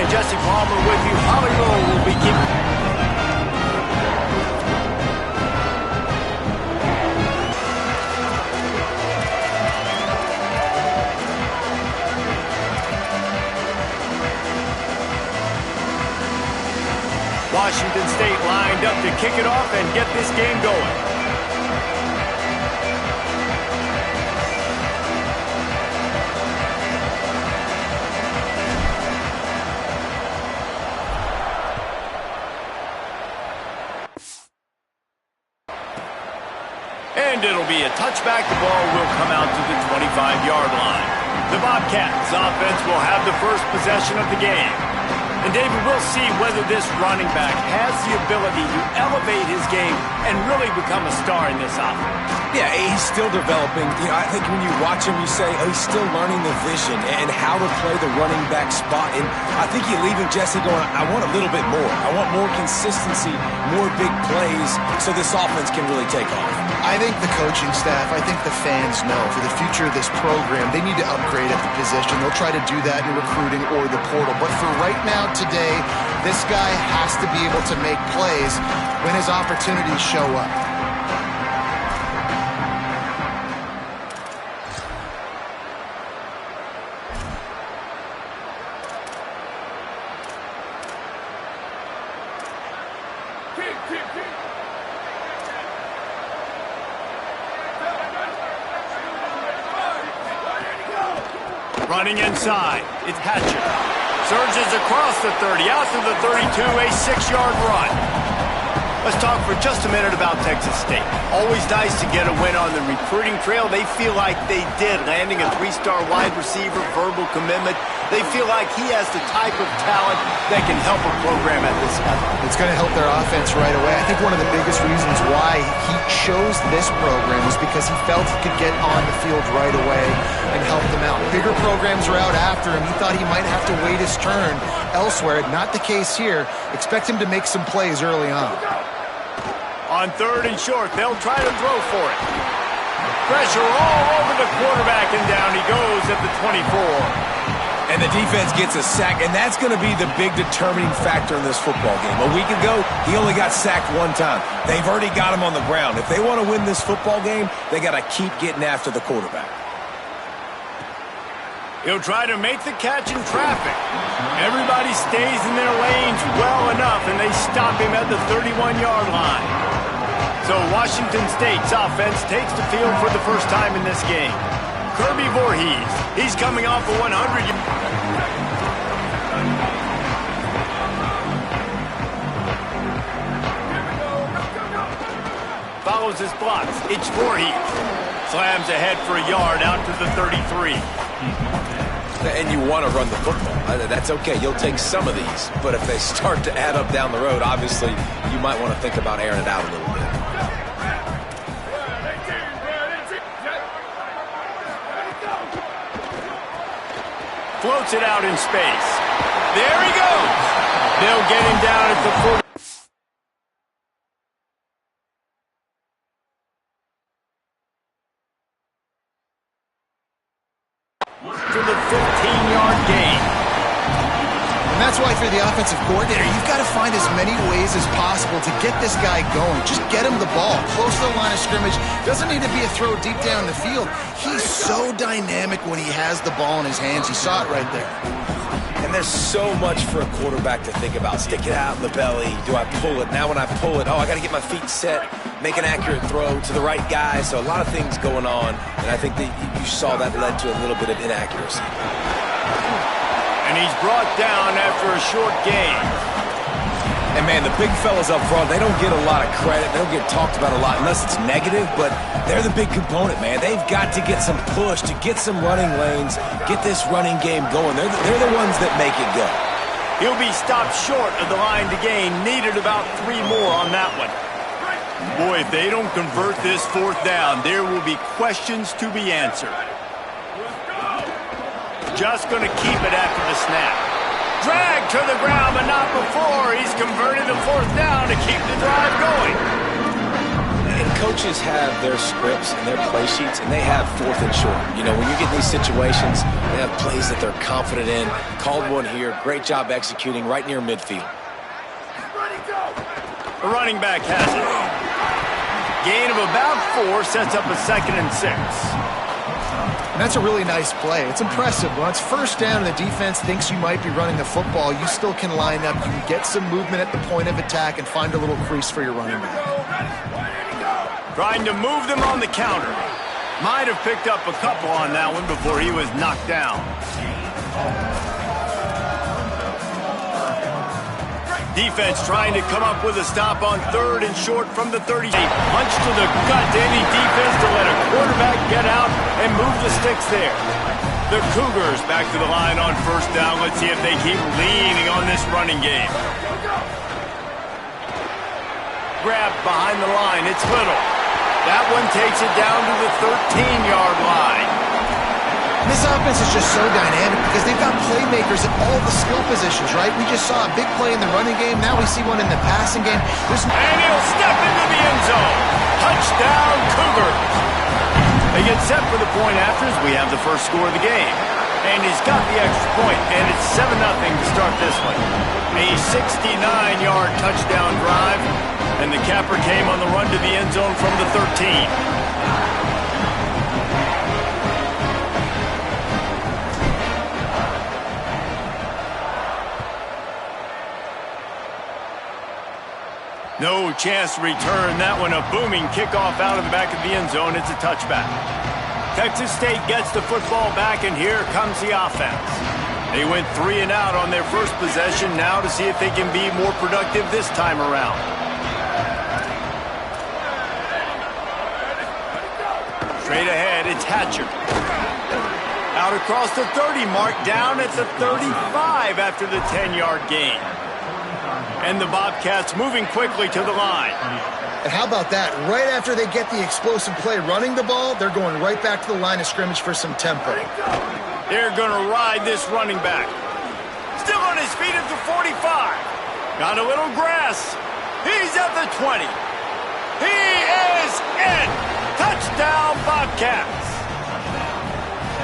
and Jesse Palmer with you. Hollywood will be keeping... Washington State lined up to kick it off and get this game going. And it'll be a touchback. The ball will come out to the 25-yard line. The Bobcats offense will have the first possession of the game. And David, we'll see whether this running back has the ability to elevate his game and really become a star in this offense. Yeah, he's still developing. You know, I think when you watch him, you say, oh, he's still learning the vision and how to play the running back spot. And I think you're leaving Jesse going, I want a little bit more. I want more consistency, more big plays so this offense can really take off. I think the coaching staff, I think the fans know for the future of this program, they need to upgrade at the position. They'll try to do that in recruiting or the portal. But for right now, today, this guy has to be able to make plays when his opportunities show up. Running inside, it's Hatchet. Surges across the 30, out to the 32, a 6-yard run. Let's talk for just a minute about Texas State. Always nice to get a win on the recruiting trail. They feel like they did, landing a 3-star wide receiver, verbal commitment. They feel like he has the type of talent that can help a program at this level. It's going to help their offense right away. I think one of the biggest reasons why he chose this program was because he felt he could get on the field right away and help them out. Bigger programs are out after him. He thought he might have to wait his turn elsewhere. Not the case here. Expect him to make some plays early on. On 3rd and short, they'll try to throw for it. Pressure all over the quarterback, and down he goes at the 24. And the defense gets a sack, and that's going to be the big determining factor in this football game. A week ago, he only got sacked one time. They've already got him on the ground. If they want to win this football game, they got to keep getting after the quarterback. He'll try to make the catch in traffic. Everybody stays in their lanes well enough, and they stop him at the 31-yard line. So Washington State's offense takes the field for the first time in this game. Kirby Voorhees, he's coming off a 100. Follows his blocks. It's Voorhees. Slams ahead for a yard out to the 33. And you want to run the football. That's okay. You'll take some of these. But if they start to add up down the road, obviously, you might want to think about airing it out a little bit. Floats it out in space. There he goes. They'll get him down at the 40. To the 15-yard gain. And that's why for the offensive coordinator, you've got to find as many ways as possible to get this guy going. Just get him the ball close to the line of scrimmage. Doesn't need to be a throw deep down the field. He's so dynamic when he has the ball in his hands. You saw it right there. And there's so much for a quarterback to think about. Stick it out in the belly. Do I pull it? Now when I pull it, oh, I got to get my feet set, make an accurate throw to the right guy. So a lot of things going on. And I think that you saw that led to a little bit of inaccuracy. And he's brought down after a short gain. And, man, the big fellas up front, they don't get a lot of credit. They don't get talked about a lot unless it's negative, but they're the big component, man. They've got to get some push, to get some running lanes, get this running game going. They're the ones that make it go. He'll be stopped short of the line to gain. Needed about 3 more on that one. Boy, if they don't convert this 4th down, there will be questions to be answered. Just going to keep it after the snap. Drag to the ground, but not before. He's converted the 4th down to keep the drive going. And coaches have their scripts and their play sheets, and they have 4th and short. You know, when you get these situations, they have plays that they're confident in. Called one here. Great job executing right near midfield. The running back has it. Gain of about 4 sets up a 2nd and 6. And that's a really nice play. It's impressive. When it's first down and the defense thinks you might be running the football, you still can line up. You can get some movement at the point of attack and find a little crease for your running back. Trying to move them on the counter. Might have picked up a couple on that one before he was knocked down. Defense trying to come up with a stop on 3rd and short from the 30. A punch to the gut to any defense to let a quarterback get out and move the sticks there. The Cougars back to the line on 1st down. Let's see if they keep leaning on this running game. Grab behind the line. It's Little. That one takes it down to the 13-yard line. This offense is just so dynamic because they've got playmakers at all the skill positions, right? We just saw a big play in the running game. Now we see one in the passing game. And he'll step into the end zone. Touchdown, Cougars. They get set for the point after as we have the first score of the game. And he's got the extra point, and it's 7-0 to start this one. A 69-yard touchdown drive, and the capper came on the run to the end zone from the 13. No chance to return that one. A booming kickoff out of the back of the end zone. It's a touchback. Texas State gets the football back, and here comes the offense. They went 3 and out on their first possession. Now to see if they can be more productive this time around. Straight ahead, it's Hatcher. Out across the 30 mark, down at the 35 after the 10-yard gain. And the Bobcats moving quickly to the line. And how about that? Right after they get the explosive play running the ball, they're going right back to the line of scrimmage for some tempo. They're going to ride this running back. Still on his feet at the 45. Got a little grass. He's at the 20. He is in. Touchdown, Bobcats.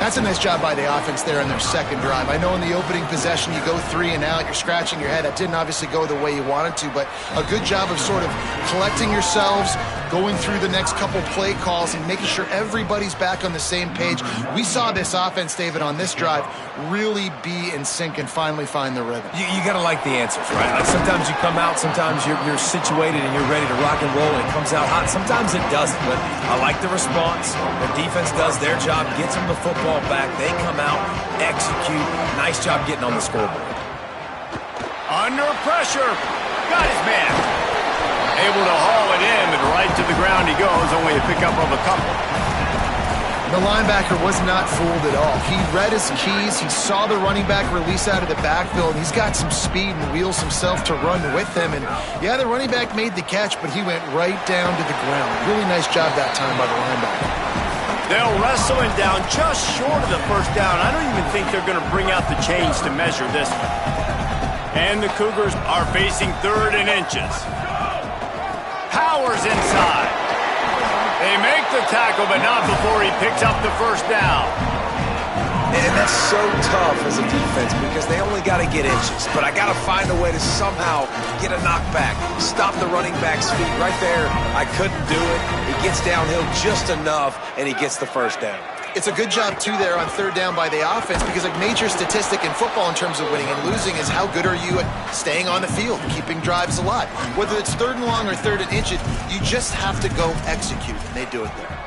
That's a nice job by the offense there in their second drive. I know in the opening possession you go 3 and out, you're scratching your head. That didn't obviously go the way you wanted to, but a good job of sort of collecting yourselves, going through the next couple play calls and making sure everybody's back on the same page. We saw this offense, David, on this drive really be in sync and finally find the rhythm. You got to like the answers, right? Like sometimes you come out, sometimes you're situated and you're ready to rock and roll and it comes out hot. Sometimes it doesn't, but I like the response. The defense does their job, gets them the football back. They come out, execute. Nice job getting on the scoreboard. Under pressure. Got his man. Able to haul it in, and right to the ground he goes. Only a pickup of a couple. The linebacker was not fooled at all. He read his keys. He saw the running back release out of the backfield. He's got some speed and wheels himself to run with them. And, yeah, the running back made the catch, but he went right down to the ground. Really nice job that time by the linebacker. They'll wrestle him down just short of the first down. I don't even think they're going to bring out the chains to measure this one. And the Cougars are facing 3rd and inches. Powers inside. They make the tackle, but not before he picks up the first down. And that's so tough as a defense because they only got to get inches. But I got to find a way to somehow get a knockback, stop the running back's feet right there. I couldn't do it. He gets downhill just enough, and he gets the first down. It's a good job, too, there on 3rd down by the offense because a major statistic in football in terms of winning and losing is how good are you at staying on the field, keeping drives alive. Whether it's 3rd and long or 3rd and inches, you just have to go execute, and they do it there.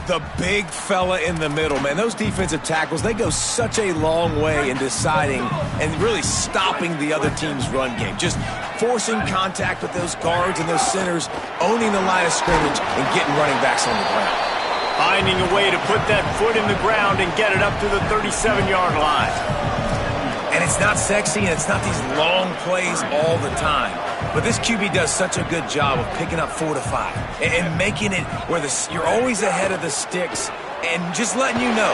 The big fella in the middle, man. Those defensive tackles, they go such a long way in deciding and really stopping the other team's run game. Just forcing contact with those guards and those centers, owning the line of scrimmage, and getting running backs on the ground. Finding a way to put that foot in the ground and get it up to the 37-yard line. And it's not sexy, and it's not these long plays all the time. But this QB does such a good job of picking up 4 to 5 and making it where you're always ahead of the sticks and just letting you know,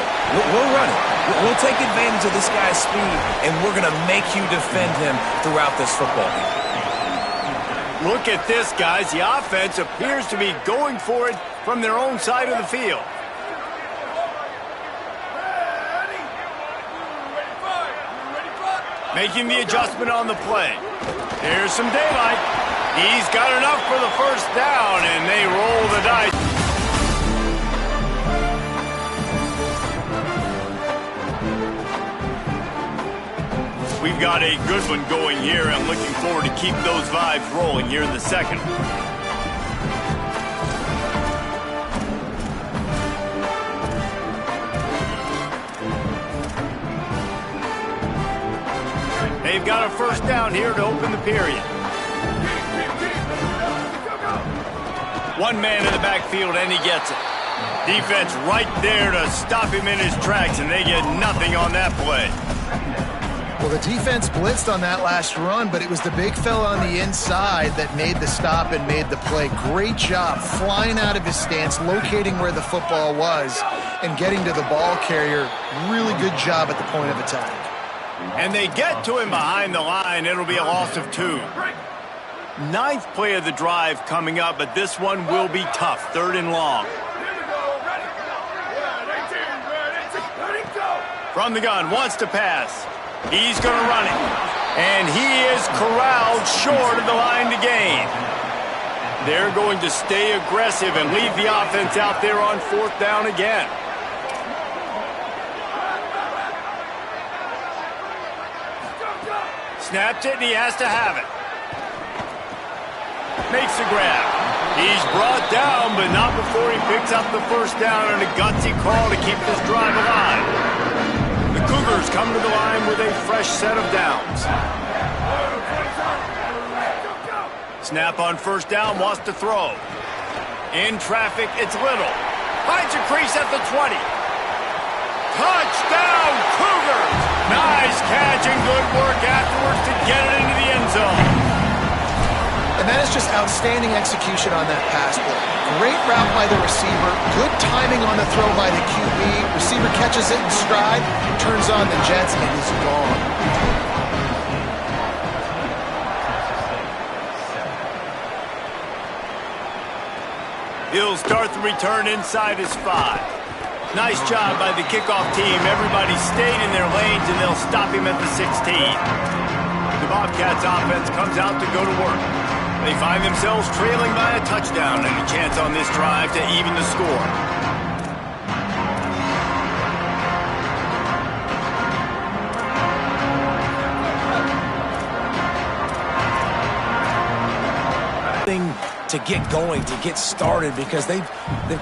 we'll run it. We'll take advantage of this guy's speed, and we're going to make you defend him throughout this football game. Look at this, guys. The offense appears to be going for it from their own side of the field. Making the adjustment on the play. Here's some daylight. He's got enough for the first down, and they roll the dice. We've got a good one going here. I'm looking forward to keep those vibes rolling here in the second. They've got a first down here to open the period. One man in the backfield, and he gets it. Defense right there to stop him in his tracks, and they get nothing on that play. Well, the defense blitzed on that last run, but it was the big fella on the inside that made the stop and made the play. Great job flying out of his stance, locating where the football was, and getting to the ball carrier. Really good job at the point of attack. And they get to him behind the line. It'll be a loss of 2. Ninth play of the drive coming up, but this one will be tough. 3rd and long. From the gun, wants to pass. He's going to run it. And he is corralled short of the line to gain. They're going to stay aggressive and leave the offense out there on 4th down again. Snapped it, and he has to have it. Makes the grab. He's brought down, but not before he picks up the first down on a gutsy call to keep this drive alive. The Cougars come to the line with a fresh set of downs. Snap on first down, wants to throw. In traffic, it's Little. Finds a crease at the 20. Touchdown, Cougars! Nice catch and good work afterwards to get it into the end zone. And that is just outstanding execution on that pass play. Great route by the receiver, good timing on the throw by the QB. Receiver catches it in stride, turns on the jets, and he's gone. He'll start the return inside his 5. Nice job by the kickoff team. Everybody stayed in their lanes, and they'll stop him at the 16. The Bobcats offense comes out to go to work. They find themselves trailing by a touchdown and a chance on this drive to even the score. To get going, to get started, because they've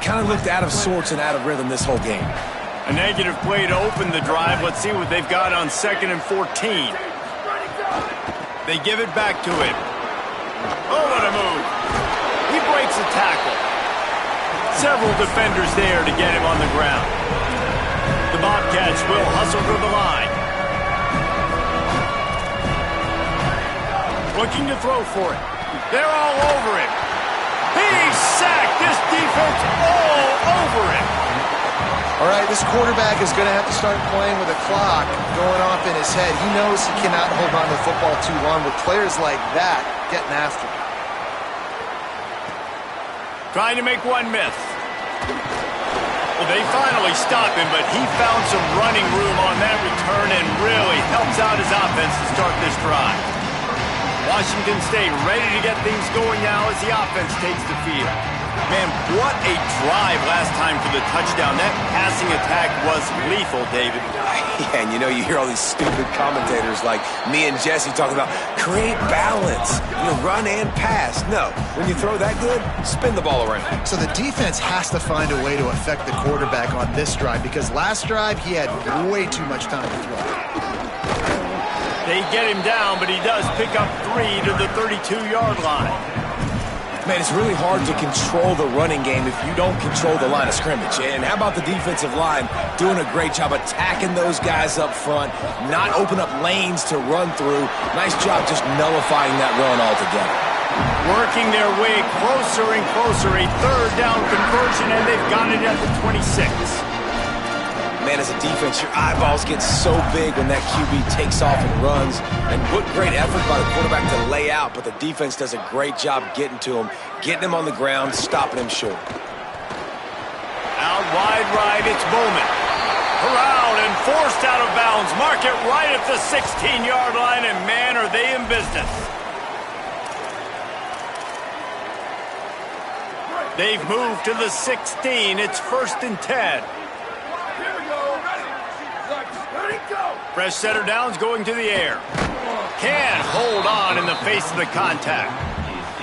kind of looked out of sorts and out of rhythm this whole game. A negative play to open the drive. Let's see what they've got on 2nd and 14. They give it back to him. Oh, what a move. He breaks a tackle. Several defenders there to get him on the ground. The Bobcats will hustle to the line. Looking to throw for it. They're all over him. He's sacked. This defense all over him. All right, this quarterback is going to have to start playing with a clock going off in his head. He knows he cannot hold on to the football too long with players like that getting after him. Trying to make one miss. Well, they finally stop him, but he found some running room on that return and really helps out his offense to start this drive. Washington State ready to get things going now as the offense takes the field. Man, what a drive last time for the touchdown. That passing attack was lethal, David. Yeah, and you hear all these stupid commentators like me and Jesse talking about create balance, run and pass. No, when you throw that good, spin the ball around. So the defense has to find a way to affect the quarterback on this drive, because last drive he had way too much time to throw. They get him down, but he does pick up 3 to the 32-yard line. Man, it's really hard to control the running game if you don't control the line of scrimmage. And how about the defensive line doing a great job attacking those guys up front, not open up lanes to run through. Nice job just nullifying that run altogether. Working their way closer and closer, a 3rd down conversion, and they've got it at the 26. man, as a defense, your eyeballs get so big when that QB takes off and runs. And what great effort by the quarterback to lay out, but the defense does a great job getting to him, getting him on the ground, stopping him short. Out wide right, it's Bowman. Corralled and forced out of bounds. Mark it right at the 16-yard line, and man, are they in business. They've moved to the 16. It's 1st and 10. Fresh setter downs going to the air. Can hold on in the face of the contact.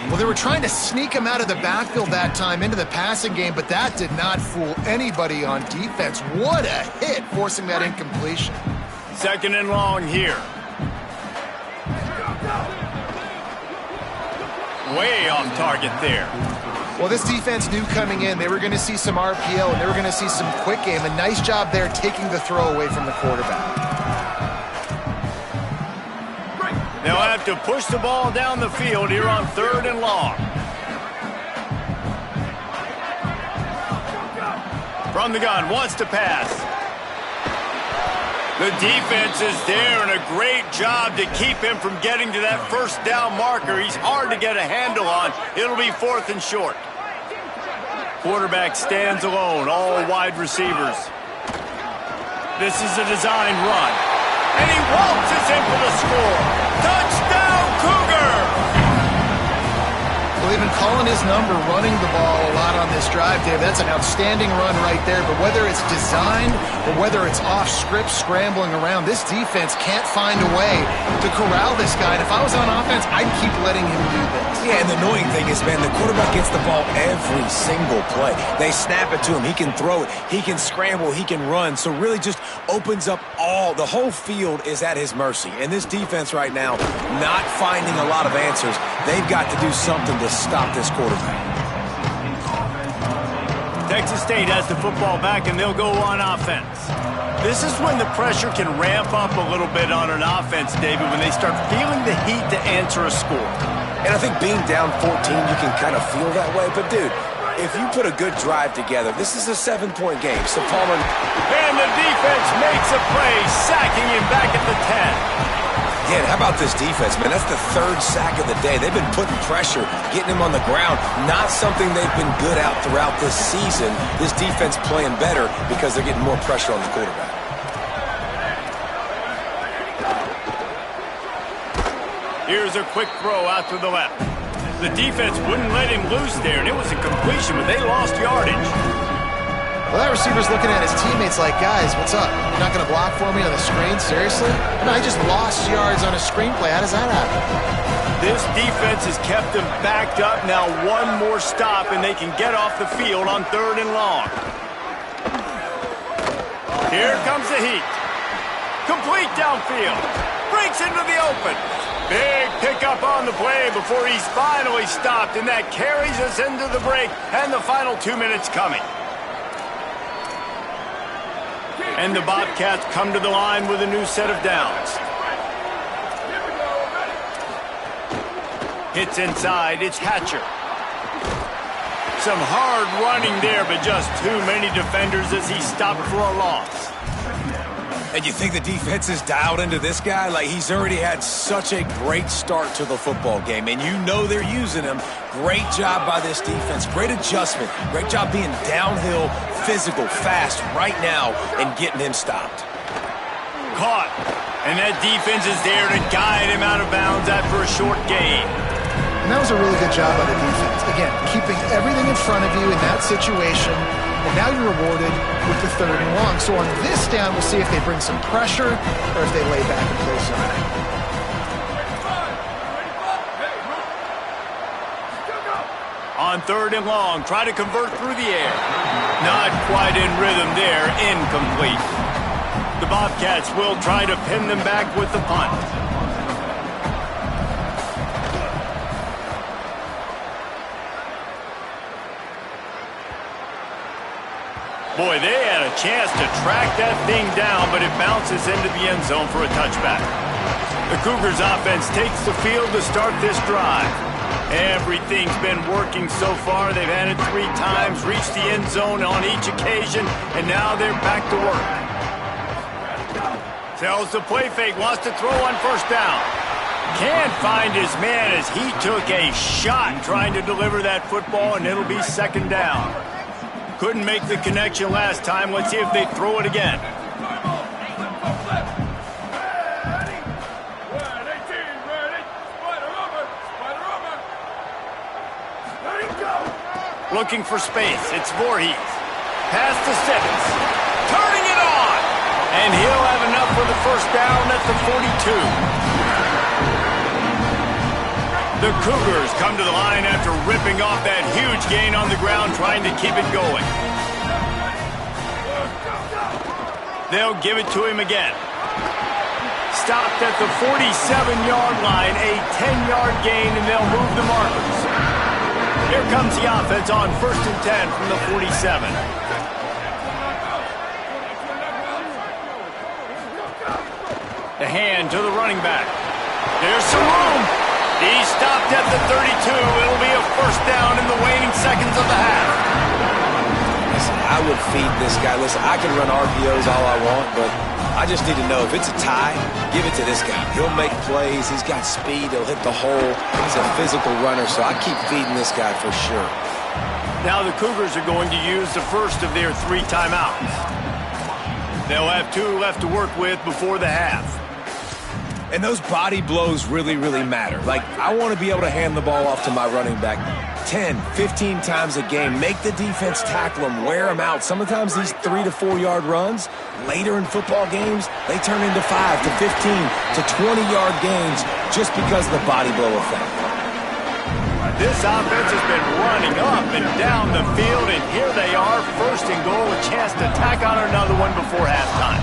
Well, they were trying to sneak him out of the backfield that time into the passing game, but that did not fool anybody on defense. What a hit, forcing that incompletion. 2nd and long here. Way off target there. Well, this defense knew coming in they were going to see some RPO and they were going to see some quick game. A nice job there taking the throw away from the quarterback. They'll have to push the ball down the field here on 3rd and long. From the gun, wants to pass. The defense is there, and a great job to keep him from getting to that 1st down marker. He's hard to get a handle on. It'll be 4th and short. Quarterback stands alone, all wide receivers. This is a designed run. And he waltzes in for the score. Touchdown, Cougar! Well, they've been calling his number, running the ball a lot on this drive, Dave. That's an outstanding run right there. But whether it's designed or whether it's off script, scrambling around, this defense can't find a way to corral this guy. And if I was on offense, I'd keep letting him do this. Yeah, and the annoying thing is, man, the quarterback gets the ball every single play. They snap it to him. He can throw it. He can scramble. He can run. So really just opens up the whole field is at his mercy. And this defense right now, not finding a lot of answers. They've got to do something to stop this quarterback. Texas State has the football back, and they'll go on offense. This is when the pressure can ramp up a little bit on an offense, David, when they start feeling the heat to answer a score. And I think being down 14, you can kind of feel that way. But, dude, if you put a good drive together, this is a 7-point game. So Palmer... And the defense makes a play, sacking him back at the 10. Yeah, and how about this defense, man? That's the 3rd sack of the day. They've been putting pressure, getting him on the ground. Not something they've been good at throughout this season. This defense playing better because they're getting more pressure on the quarterback. Here's a quick throw out to the left. The defense wouldn't let him loose there, and it was a completion, but they lost yardage. Well, that receiver's looking at his teammates like, guys, what's up? You're not going to block for me on the screen? Seriously? No, I just lost yards on a screenplay. How does that happen? This defense has kept them backed up. Now one more stop, and they can get off the field on 3rd and long. Here comes the heat. Complete downfield. Breaks into the open. Big pickup on the play before he's finally stopped, and that carries us into the break and the final 2 minutes coming. And the Bobcats come to the line with a new set of downs. Hits inside, it's Hatcher. Some hard running there, but just too many defenders as he stopped for a loss. And you think the defense is dialed into this guy? Like, he's already had such a great start to the football game, and you know they're using him. Great job by this defense. Great adjustment. Great job being downhill, physical, fast right now, and getting him stopped. Caught. And that defense is there to guide him out of bounds after a short gain. And that was a really good job by the defense. Again, keeping everything in front of you in that situation. And now you're rewarded with the 3rd and long. So on this down, we'll see if they bring some pressure or if they lay back and play zone. On 3rd and long, try to convert through the air. Not quite in rhythm there, incomplete. The Bobcats will try to pin them back with the punt. Boy, they had a chance to track that thing down, but it bounces into the end zone for a touchback. The Cougars offense takes the field to start this drive. Everything's been working so far. They've had it 3 times, reached the end zone on each occasion, and now they're back to work. Sells the play fake, wants to throw on first down. Can't find his man as he took a shot trying to deliver that football, and it'll be second down. Couldn't make the connection last time. Let's see if they throw it again. Looking for space. It's Voorhees. Pass to Simmons. Turning it on. And he'll have enough for the first down at the 42. The Cougars come to the line after ripping off that huge gain on the ground, trying to keep it going. They'll give it to him again. Stopped at the 47-yard line, a 10-yard gain, and they'll move the markers. Here comes the offense on 1st and 10 from the 47. The hand to the running back. There's some room. He's stopped at the 32. It'll be a first down in the waning seconds of the half. Listen, I would feed this guy. Listen, I can run RPOs all I want, but I just need to know if it's a tie, give it to this guy. He'll make plays. He's got speed. He'll hit the hole. He's a physical runner, so I keep feeding this guy for sure. Now the Cougars are going to use the first of their 3 timeouts. They'll have 2 left to work with before the half. And those body blows really, really matter. Like, I want to be able to hand the ball off to my running back 10, 15 times a game. Make the defense tackle them, wear them out. Sometimes these 3 to 4 yard runs, later in football games, they turn into 5 to 15 to 20-yard gains just because of the body blow effect. This offense has been running up and down the field, and here they are, 1st and goal, a chance to tack on another one before halftime.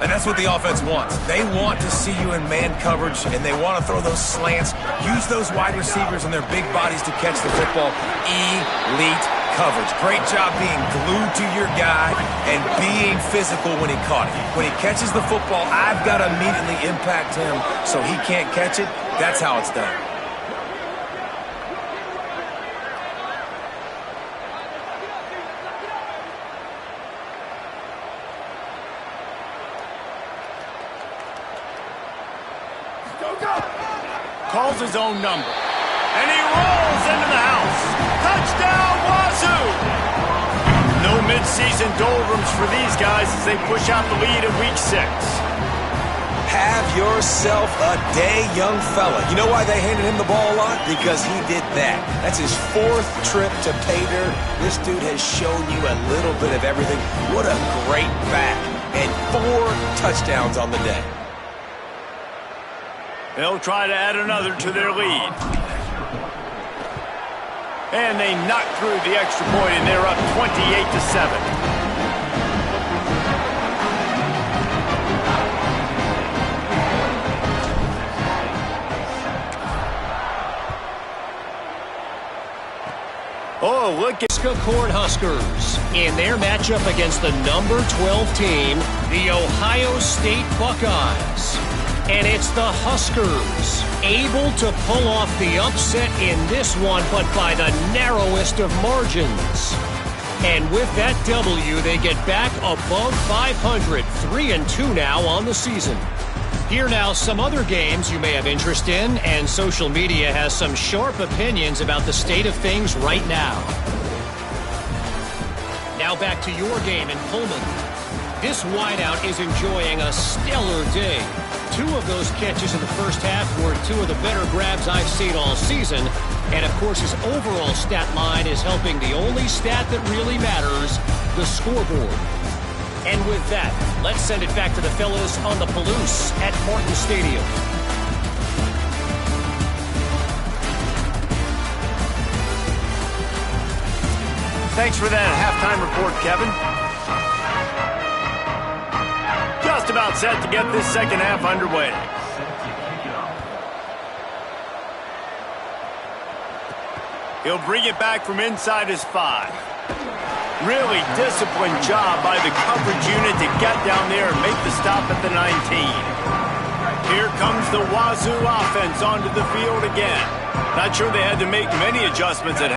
And that's what the offense wants. They want to see you in man coverage, and they want to throw those slants, use those wide receivers and their big bodies to catch the football. Elite coverage. Great job being glued to your guy and being physical when he caught it. When he catches the football, I've got to immediately impact him so he can't catch it. That's how it's done. Calls his own number. And he rolls into the house. Touchdown, Wazzu! No midseason doldrums for these guys as they push out the lead in week 6. Have yourself a day, young fella. You know why they handed him the ball a lot? Because he did that. That's his 4th trip to pay dirt. This dude has shown you a little bit of everything. What a great back. And 4 touchdowns on the day. They'll try to add another to their lead. And they knock through the extra point, and they're up 28-7. Oh, look at Cornhuskers in their matchup against the number 12 team, the Ohio State Buckeyes. And it's the Huskers able to pull off the upset in this one, but by the narrowest of margins. And with that W, they get back above 500, 3-2 now on the season. Here now, some other games you may have interest in, and social media has some sharp opinions about the state of things right now. Now back to your game in Pullman. This wideout is enjoying a stellar day. 2 of those catches in the first half were 2 of the better grabs I've seen all season. And, of course, his overall stat line is helping the only stat that really matters, the scoreboard. And with that, let's send it back to the fellas on the Palouse at Martin Stadium. Thanks for that halftime report, Kevin. Just about set to get this second half underway. He'll bring it back from inside his 5. Really disciplined job by the coverage unit to get down there and make the stop at the 19. Here comes the Wazzu offense onto the field again. Not sure they had to make many adjustments at